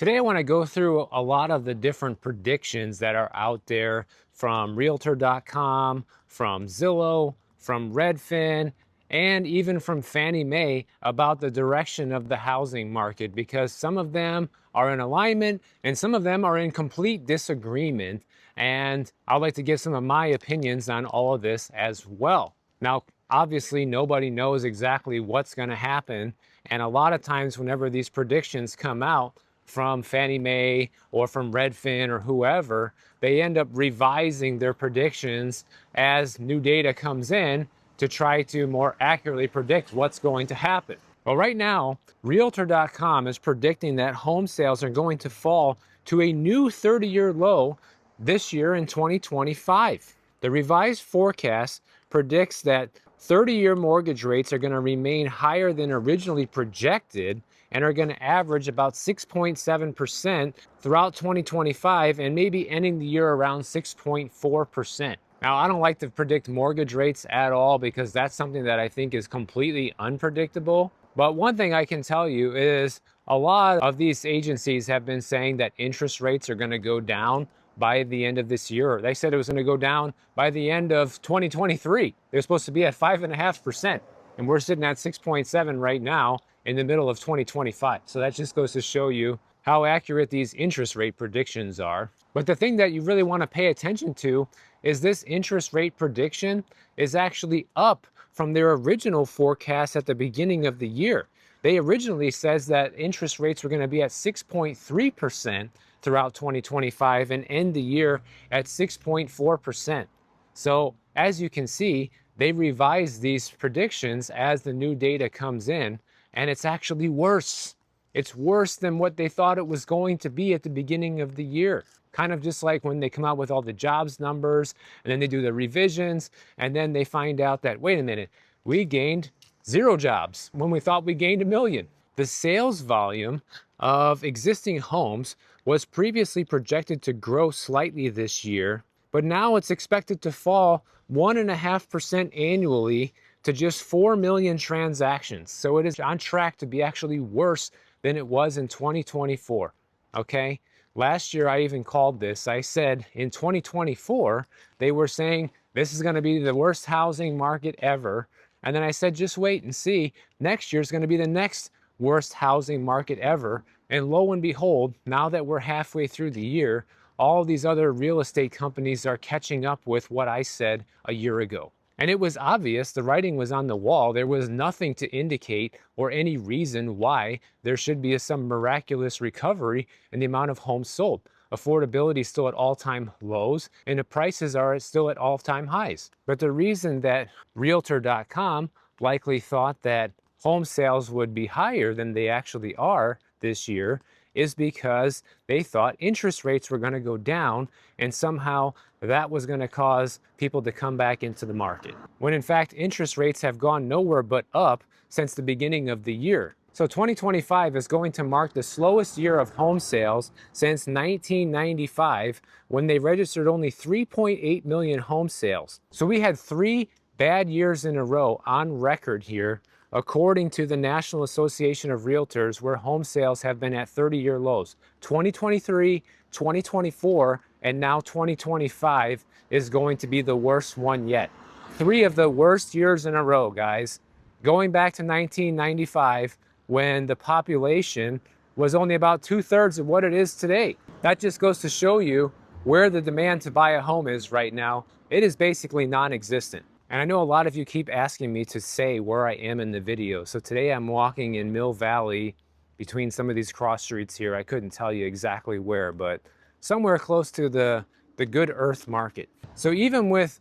Today I want to go through a lot of the different predictions that are out there from Realtor.com, from Zillow, from Redfin, and even from Fannie Mae about the direction of the housing market, because some of them are in alignment and some of them are in complete disagreement. And I'd like to give some of my opinions on all of this as well. Now, obviously, nobody knows exactly what's going to happen. And a lot of times whenever these predictions come out, from Fannie Mae or from Redfin or whoever, they end up revising their predictions as new data comes in to try to more accurately predict what's going to happen. Well, right now, Realtor.com is predicting that home sales are going to fall to a new 30-year low this year in 2025. The revised forecast predicts that 30-year mortgage rates are going to remain higher than originally projected and are going to average about 6.7% throughout 2025 and maybe ending the year around 6.4%. Now, I don't like to predict mortgage rates at all because that's something that I think is completely unpredictable. But one thing I can tell you is a lot of these agencies have been saying that interest rates are going to go down by the end of this year. They said it was going to go down by the end of 2023. They're supposed to be at 5.5%, and we're sitting at 6.7 right now in the middle of 2025. So that just goes to show you how accurate these interest rate predictions are. But the thing that you really want to pay attention to is this interest rate prediction is actually up from their original forecast at the beginning of the year. They originally says that interest rates were going to be at 6.3% throughout 2025 and end the year at 6.4%. So as you can see, they revised these predictions as the new data comes in, and it's actually worse. It's worse than what they thought it was going to be at the beginning of the year. Kind of just like when they come out with all the jobs numbers and then they do the revisions and then they find out that, wait a minute, we gained 0 jobs when we thought we gained 1 million. The sales volume of existing homes was previously projected to grow slightly this year, but now it's expected to fall 1.5% annually to just 4 million transactions. So it is on track to be actually worse than it was in 2024, okay? Last year, I even called this. I said in 2024, they were saying this is going to be the worst housing market ever. And then I said, just wait and see. Next year is going to be the next worst housing market ever. And lo and behold, now that we're halfway through the year, all these other real estate companies are catching up with what I said a year ago. And it was obvious, the writing was on the wall. There was nothing to indicate or any reason why there should be some miraculous recovery in the amount of homes sold. Affordability is still at all-time lows and the prices are still at all-time highs. But the reason that Realtor.com likely thought that home sales would be higher than they actually are this year is because they thought interest rates were going to go down and somehow that was going to cause people to come back into the market. When in fact, interest rates have gone nowhere but up since the beginning of the year. So 2025 is going to mark the slowest year of home sales since 1995, when they registered only 3.8 million home sales. So we had 3 bad years in a row on record here, according to the National Association of Realtors, where home sales have been at 30-year lows. 2023, 2024, and now 2025 is going to be the worst one yet. 3 of the worst years in a row, guys. Going back to 1995, when the population was only about 2/3 of what it is today. That just goes to show you where the demand to buy a home is right now. It is basically non-existent. And I know a lot of you keep asking me to say where I am in the video. So today I'm walking in Mill Valley between some of these cross streets here. I couldn't tell you exactly where, but somewhere close to the Good Earth market. So even with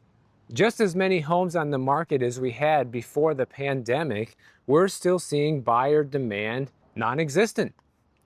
just as many homes on the market as we had before the pandemic, we're still seeing buyer demand non-existent.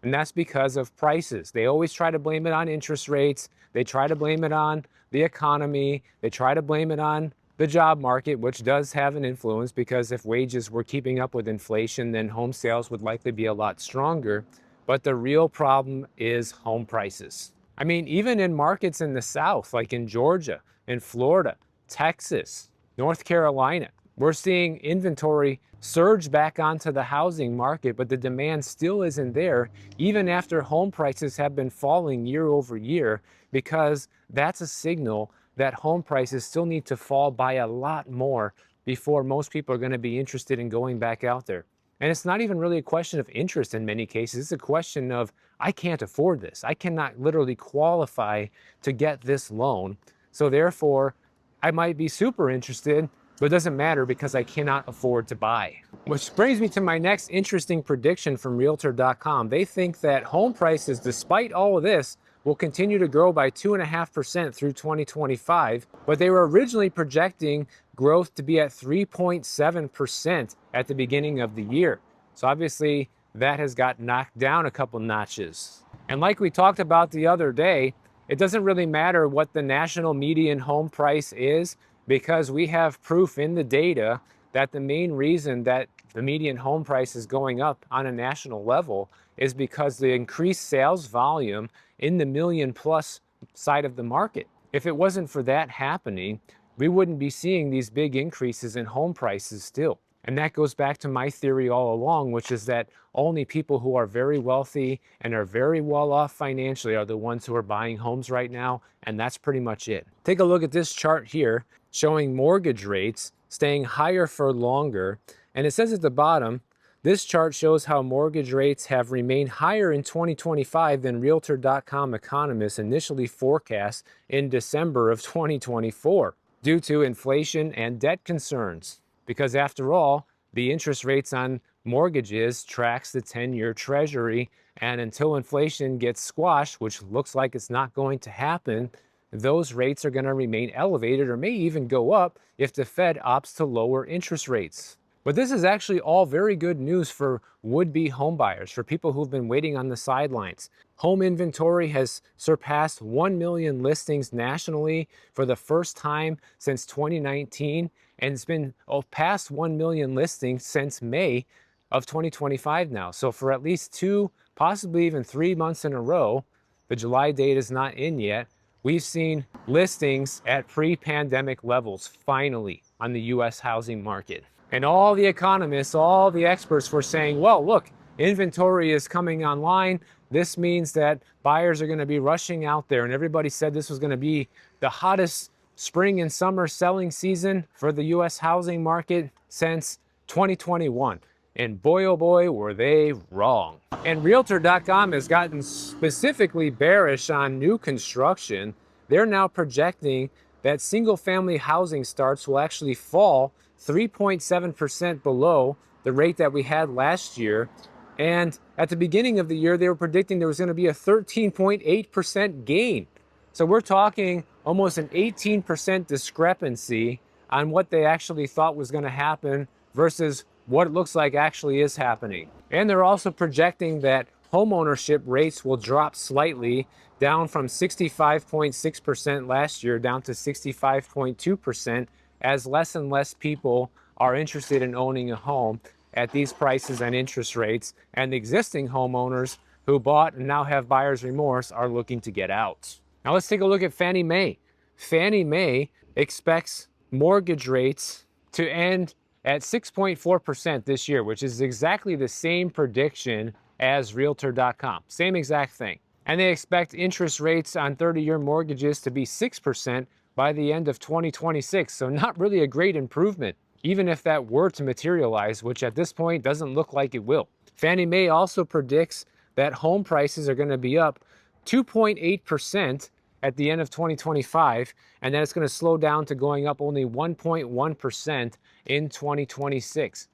And that's because of prices. They always try to blame it on interest rates. They try to blame it on the economy. They try to blame it on the job market, which does have an influence, because if wages were keeping up with inflation, then home sales would likely be a lot stronger. But the real problem is home prices. I mean, even in markets in the South, like in Georgia, in Florida, Texas, North Carolina, We're seeing inventory surge back onto the housing market, but the demand still isn't there, even after home prices have been falling year over year, because that's a signal that home prices still need to fall by a lot more before most people are going to be interested in going back out there. And it's not even really a question of interest in many cases. It's a question of, I can't afford this. I cannot literally qualify to get this loan. So therefore, I might be super interested, but it doesn't matter because I cannot afford to buy. Which brings me to my next interesting prediction from Realtor.com. They think that home prices, despite all of this, will continue to grow by 2.5% through 2025, but they were originally projecting growth to be at 3.7% at the beginning of the year. So obviously that has got knocked down a couple notches. And like we talked about the other day, it doesn't really matter what the national median home price is, because we have proof in the data that the main reason that the median home price is going up on a national level is because the increased sales volume in the million plus side of the market. If it wasn't for that happening, we wouldn't be seeing these big increases in home prices still. And that goes back to my theory all along, which is that only people who are very wealthy and are very well off financially are the ones who are buying homes right now. And that's pretty much it. Take a look at this chart here showing mortgage rates staying higher for longer. And it says at the bottom, this chart shows how mortgage rates have remained higher in 2025 than Realtor.com economists initially forecast in December of 2024 due to inflation and debt concerns. Because after all, the interest rates on mortgages tracks the 10-year treasury, and until inflation gets squashed, which looks like it's not going to happen, those rates are going to remain elevated or may even go up if the Fed opts to lower interest rates. But this is actually all very good news for would-be homebuyers, for people who've been waiting on the sidelines. Home inventory has surpassed 1 million listings nationally for the first time since 2019, and it's been past 1 million listings since May of 2025 now. So for at least 2, possibly even 3 months in a row, the July date is not in yet, we've seen listings at pre-pandemic levels finally on the US housing market. And all the economists, all the experts were saying, well, look, inventory is coming online. This means that buyers are going to be rushing out there. And everybody said this was going to be the hottest spring and summer selling season for the US housing market since 2021. And boy, oh boy, were they wrong. And Realtor.com has gotten specifically bearish on new construction. They're now projecting that single-family housing starts will actually fall 3.7% below the rate that we had last year. And at the beginning of the year, they were predicting there was going to be a 13.8% gain. So we're talking almost an 18% discrepancy on what they actually thought was going to happen versus what it looks like actually is happening. And they're also projecting that homeownership rates will drop slightly, down from 65.6% last year down to 65.2%, as less and less people are interested in owning a home at these prices and interest rates, and the existing homeowners who bought and now have buyer's remorse are looking to get out. Now let's take a look at Fannie Mae. Fannie Mae expects mortgage rates to end at 6.4% this year, which is exactly the same prediction as Realtor.com. Same exact thing. And they expect interest rates on 30-year mortgages to be 6% by the end of 2026. So not really a great improvement, even if that were to materialize, which at this point doesn't look like it will. Fannie Mae also predicts that home prices are going to be up 2.8% at the end of 2025, and then it's going to slow down to going up only 1.1% in 2026.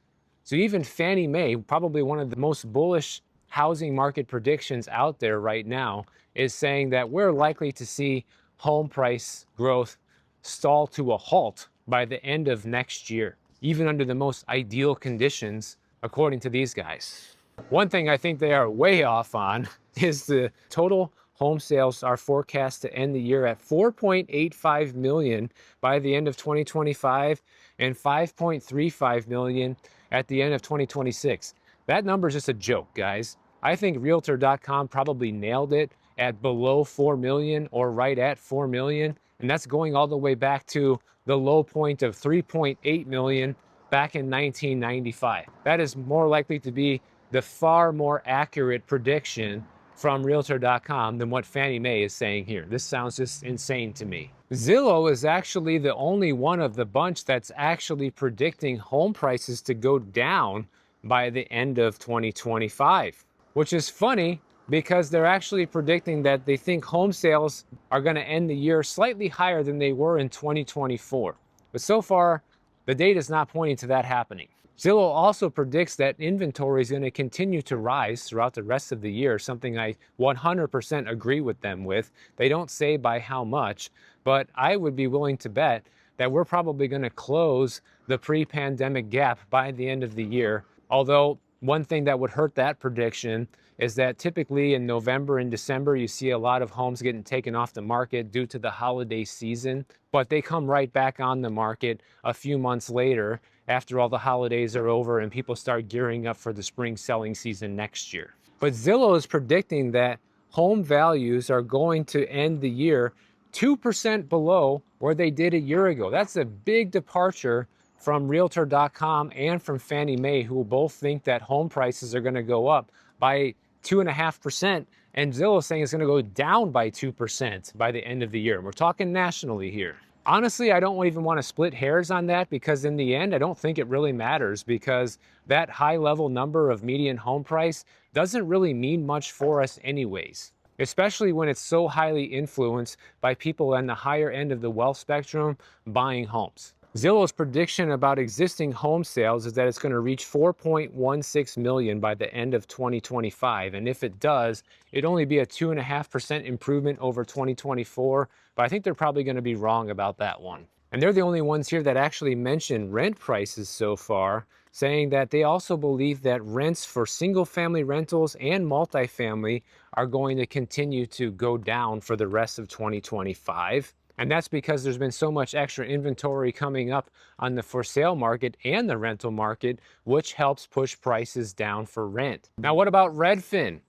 So even Fannie Mae, probably one of the most bullish housing market predictions out there right now, is saying that we're likely to see home price growth stall to a halt by the end of next year, even under the most ideal conditions, according to these guys. One thing I think they are way off on is the total home sales are forecast to end the year at 4.85 million by the end of 2025 and 5.35 million at the end of 2026. That number is just a joke, guys. I think Realtor.com probably nailed it at below 4 million or right at 4 million. And that's going all the way back to the low point of 3.8 million back in 1995. That is more likely to be the far more accurate prediction from Realtor.com than what Fannie Mae is saying here. This sounds just insane to me. Zillow is actually the only one of the bunch that's actually predicting home prices to go down by the end of 2025, which is funny because they're actually predicting that they think home sales are going to end the year slightly higher than they were in 2024. But so far, the data is not pointing to that happening. Zillow also predicts that inventory is going to continue to rise throughout the rest of the year, something I 100% agree with them with. They don't say by how much, but I would be willing to bet that we're probably going to close the pre-pandemic gap by the end of the year. Although one thing that would hurt that prediction is that typically in November and December, you see a lot of homes getting taken off the market due to the holiday season, but they come right back on the market a few months later after all the holidays are over and people start gearing up for the spring selling season next year. But Zillow is predicting that home values are going to end the year 2% below where they did a year ago. That's a big departure from Realtor.com and from Fannie Mae, who both think that home prices are going to go up by 2.5%, and Zillow saying it's going to go down by 2% by the end of the year. We're talking nationally here. Honestly, I don't even want to split hairs on that because in the end, I don't think it really matters because that high level number of median home price doesn't really mean much for us anyways, especially when it's so highly influenced by people on the higher end of the wealth spectrum buying homes. Zillow's prediction about existing home sales is that it's going to reach 4.16 million by the end of 2025. And if it does, it'd only be a 2.5% improvement over 2024. But I think they're probably going to be wrong about that one. And they're the only ones here that actually mention rent prices so far, saying that they also believe that rents for single family rentals and multifamily are going to continue to go down for the rest of 2025. And that's because there's been so much extra inventory coming up on the for sale market and the rental market, which helps push prices down for rent. Now, what about Redfin?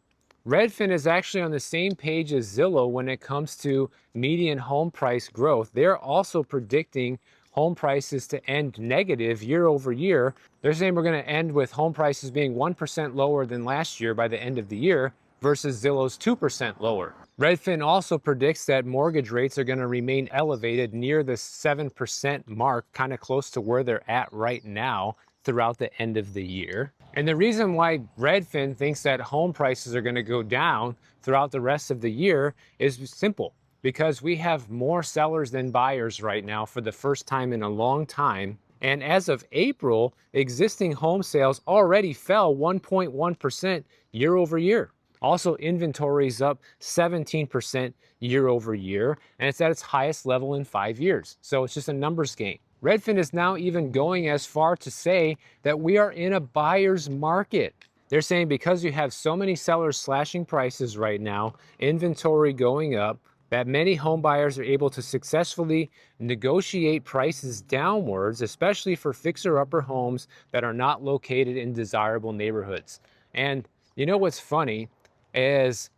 Redfin is actually on the same page as Zillow when it comes to median home price growth. They're also predicting home prices to end negative year over year. They're saying we're going to end with home prices being 1% lower than last year by the end of the year versus Zillow's 2% lower. Redfin also predicts that mortgage rates are going to remain elevated near the 7% mark, kind of close to where they're at right now throughout the end of the year. And the reason why Redfin thinks that home prices are going to go down throughout the rest of the year is simple, because we have more sellers than buyers right now for the first time in a long time. And as of April, existing home sales already fell 1.1% year over year. Also, inventory is up 17% year over year, and it's at its highest level in 5 years. So it's just a numbers game. Redfin is now even going as far to say that we are in a buyer's market. They're saying because you have so many sellers slashing prices right now, inventory going up, that many home buyers are able to successfully negotiate prices downwards, especially for fixer-upper homes that are not located in desirable neighborhoods. And you know what's funny is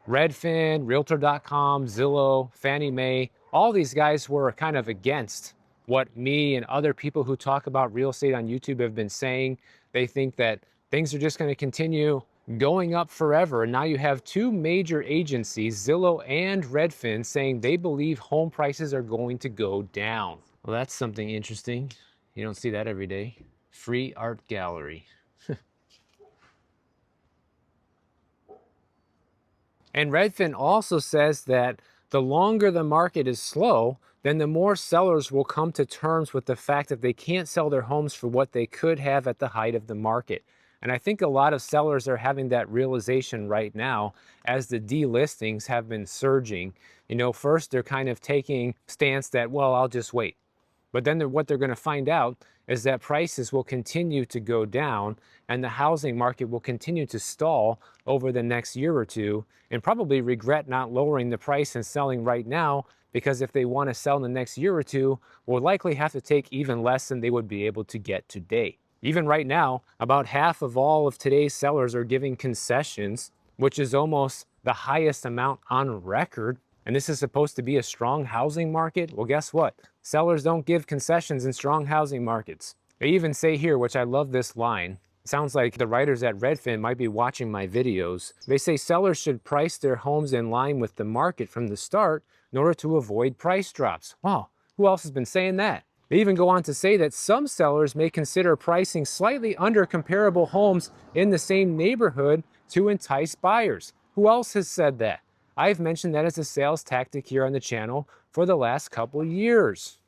Redfin, Realtor.com, Zillow, Fannie Mae, all these guys were kind of against what me and other people who talk about real estate on YouTube have been saying. They think that things are just going to continue going up forever. And now you have two major agencies, Zillow and Redfin, saying they believe home prices are going to go down. Well, that's something interesting. You don't see that every day. Free art gallery. And Redfin also says that the longer the market is slow, then the more sellers will come to terms with the fact that they can't sell their homes for what they could have at the height of the market. And I think a lot of sellers are having that realization right now as the delistings have been surging. You know, first they're kind of taking stance that, well, I'll just wait. But then what they're going to find out is that prices will continue to go down and the housing market will continue to stall over the next year or two and probably regret not lowering the price and selling right now, because if they want to sell in the next year or two, will likely have to take even less than they would be able to get today. Even right now, about half of all of today's sellers are giving concessions, which is almost the highest amount on record. And this is supposed to be a strong housing market. Well, guess what? Sellers don't give concessions in strong housing markets. They even say here, which I love this line, it sounds like the writers at Redfin might be watching my videos. They say sellers should price their homes in line with the market from the start in order to avoid price drops. Wow, who else has been saying that? They even go on to say that some sellers may consider pricing slightly under comparable homes in the same neighborhood to entice buyers. Who else has said that? I've mentioned that as a sales tactic here on the channel for the last couple years.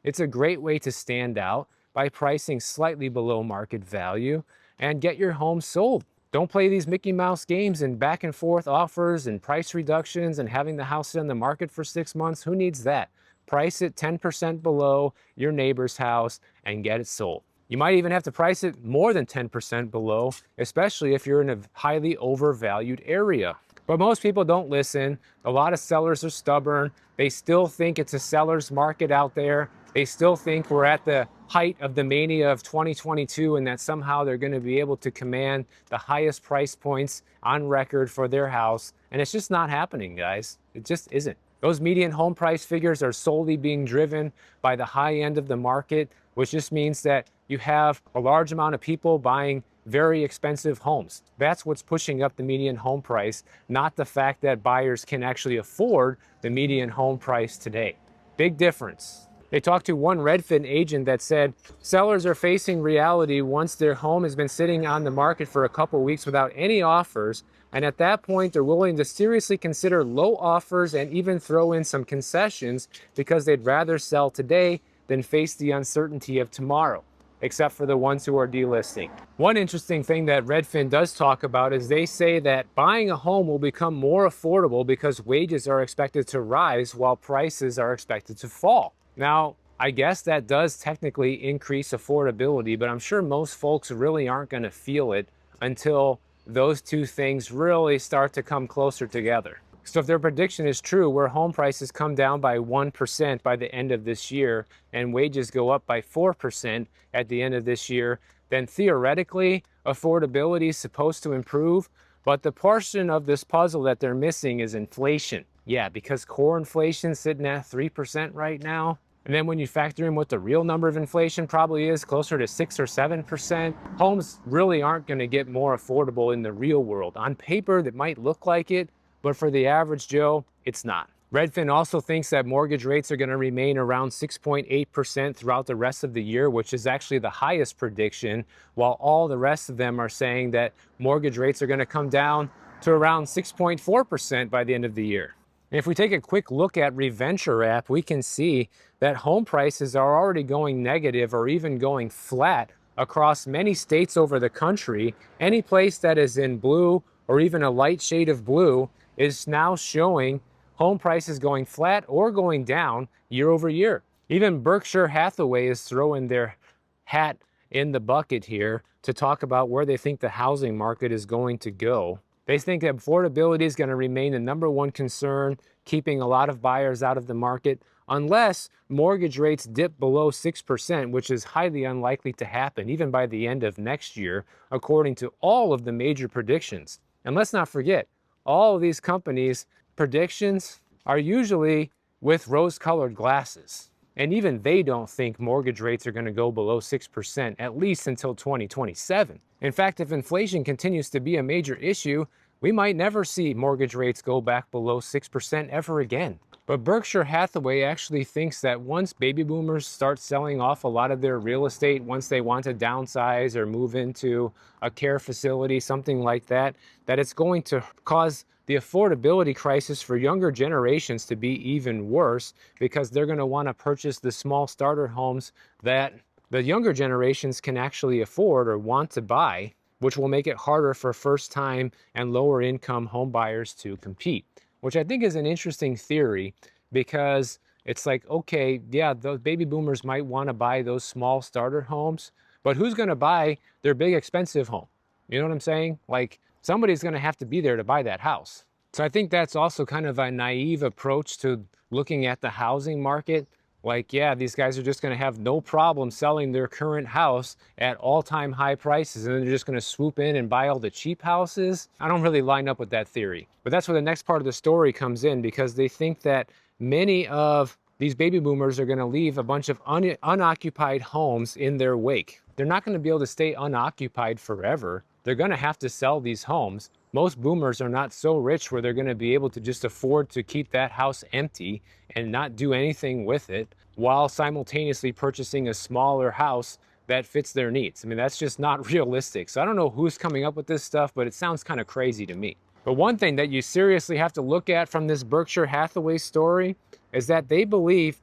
It's a great way to stand out by pricing slightly below market value and get your home sold. Don't play these Mickey Mouse games and back and forth offers and price reductions and having the house sit on the market for 6 months. Who needs that? Price it 10% below your neighbor's house and get it sold. You might even have to price it more than 10% below, especially if you're in a highly overvalued area. But most people don't listen. A lot of sellers are stubborn. They still think it's a seller's market out there. They still think we're at the height of the mania of 2022 and that somehow they're going to be able to command the highest price points on record for their house. And it's just not happening, guys. It just isn't. Those median home price figures are solely being driven by the high end of the market, which just means that you have a large amount of people buying very expensive homes. That's what's pushing up the median home price, not the fact that buyers can actually afford the median home price today. Big difference. They talked to one Redfin agent that said sellers are facing reality once their home has been sitting on the market for a couple weeks without any offers. And at that point, they're willing to seriously consider low offers and even throw in some concessions because they'd rather sell today than face the uncertainty of tomorrow, except for the ones who are delisting. One interesting thing that Redfin does talk about is they say that buying a home will become more affordable because wages are expected to rise while prices are expected to fall. Now, I guess that does technically increase affordability, but I'm sure most folks really aren't going to feel it until those two things really start to come closer together. So if their prediction is true, where home prices come down by 1% by the end of this year and wages go up by 4% at the end of this year, then theoretically, affordability is supposed to improve. But the portion of this puzzle that they're missing is inflation. Yeah, because core inflation is sitting at 3% right now. And then when you factor in what the real number of inflation probably is, closer to 6 or 7%, homes really aren't going to get more affordable in the real world. On paper, that might look like it, but for the average Joe, it's not. Redfin also thinks that mortgage rates are going to remain around 6.8% throughout the rest of the year, which is actually the highest prediction, while all the rest of them are saying that mortgage rates are going to come down to around 6.4% by the end of the year. And if we take a quick look at Reventure app, we can see that home prices are already going negative or even going flat across many states over the country. Any place that is in blue or even a light shade of blue is now showing home prices going flat or going down year over year. Even Berkshire Hathaway is throwing their hat in the bucket here to talk about where they think the housing market is going to go. They think that affordability is going to remain the #1 concern, keeping a lot of buyers out of the market, unless mortgage rates dip below 6%, which is highly unlikely to happen, even by the end of next year, according to all of the major predictions. And let's not forget, all of these companies' predictions are usually with rose-colored glasses. And even they don't think mortgage rates are going to go below 6%, at least until 2027. In fact, if inflation continues to be a major issue, we might never see mortgage rates go back below 6% ever again. But Berkshire Hathaway actually thinks that once baby boomers start selling off a lot of their real estate, once they want to downsize or move into a care facility, something like that, that it's going to cause the affordability crisis for younger generations to be even worse, because they're going to want to purchase the small starter homes that the younger generations can actually afford or want to buy, which will make it harder for first-time and lower-income home buyers to compete, which I think is an interesting theory, because it's like, okay, yeah, those baby boomers might want to buy those small starter homes, but who's going to buy their big expensive home? You know what I'm saying? Like, somebody's going to have to be there to buy that house. So I think that's also kind of a naive approach to looking at the housing market. Like, yeah, these guys are just going to have no problem selling their current house at all-time high prices, and then they're just going to swoop in and buy all the cheap houses. I don't really line up with that theory. But that's where the next part of the story comes in, because they think that many of these baby boomers are going to leave a bunch of unoccupied homes in their wake. They're not going to be able to stay unoccupied forever. They're going to have to sell these homes. Most boomers are not so rich where they're going to be able to just afford to keep that house empty and not do anything with it while simultaneously purchasing a smaller house that fits their needs. I mean, that's just not realistic. So I don't know who's coming up with this stuff, but it sounds kind of crazy to me. But one thing that you seriously have to look at from this Berkshire Hathaway story is that they believe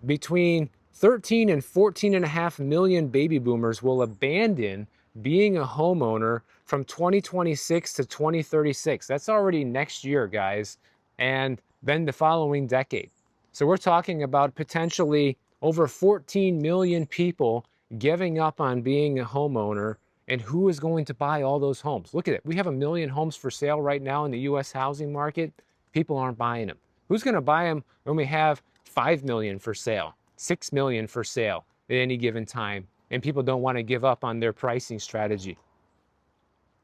between 13 and 14.5 million baby boomers will abandon being a homeowner from 2026 to 2036. That's already next year, guys, and then the following decade. So we're talking about potentially over 14 million people giving up on being a homeowner. And who is going to buy all those homes? Look at it. We have 1 million homes for sale right now in the US housing market. People aren't buying them. Who's going to buy them when we have 5 million for sale, 6 million for sale at any given time, and people don't want to give up on their pricing strategy?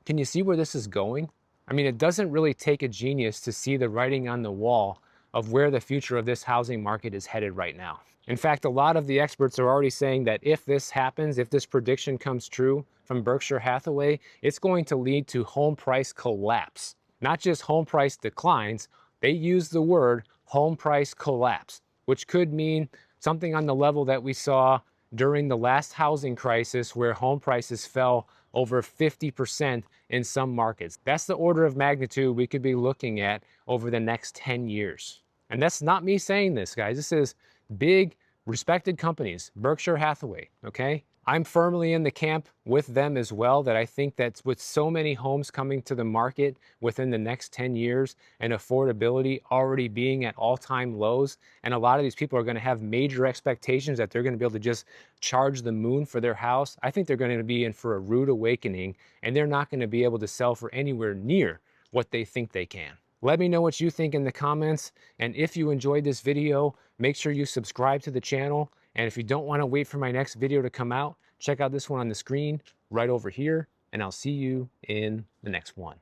Can you see where this is going? I mean, it doesn't really take a genius to see the writing on the wall of where the future of this housing market is headed right now. In fact, a lot of the experts are already saying that if this happens, if this prediction comes true from Berkshire Hathaway, it's going to lead to home price collapse. Not just home price declines, they use the word home price collapse, which could mean something on the level that we saw during the last housing crisis where home prices fell over 50% in some markets. That's the order of magnitude we could be looking at over the next 10 years. And that's not me saying this, guys. This is big, respected companies, Berkshire Hathaway, okay? I'm firmly in the camp with them as well, that I think that with so many homes coming to the market within the next 10 years and affordability already being at all-time lows, and a lot of these people are going to have major expectations that they're going to be able to just charge the moon for their house. I think they're going to be in for a rude awakening, and they're not going to be able to sell for anywhere near what they think they can. Let me know what you think in the comments, and if you enjoyed this video, make sure you subscribe to the channel. And if you don't want to wait for my next video to come out, check out this one on the screen right over here, and I'll see you in the next one.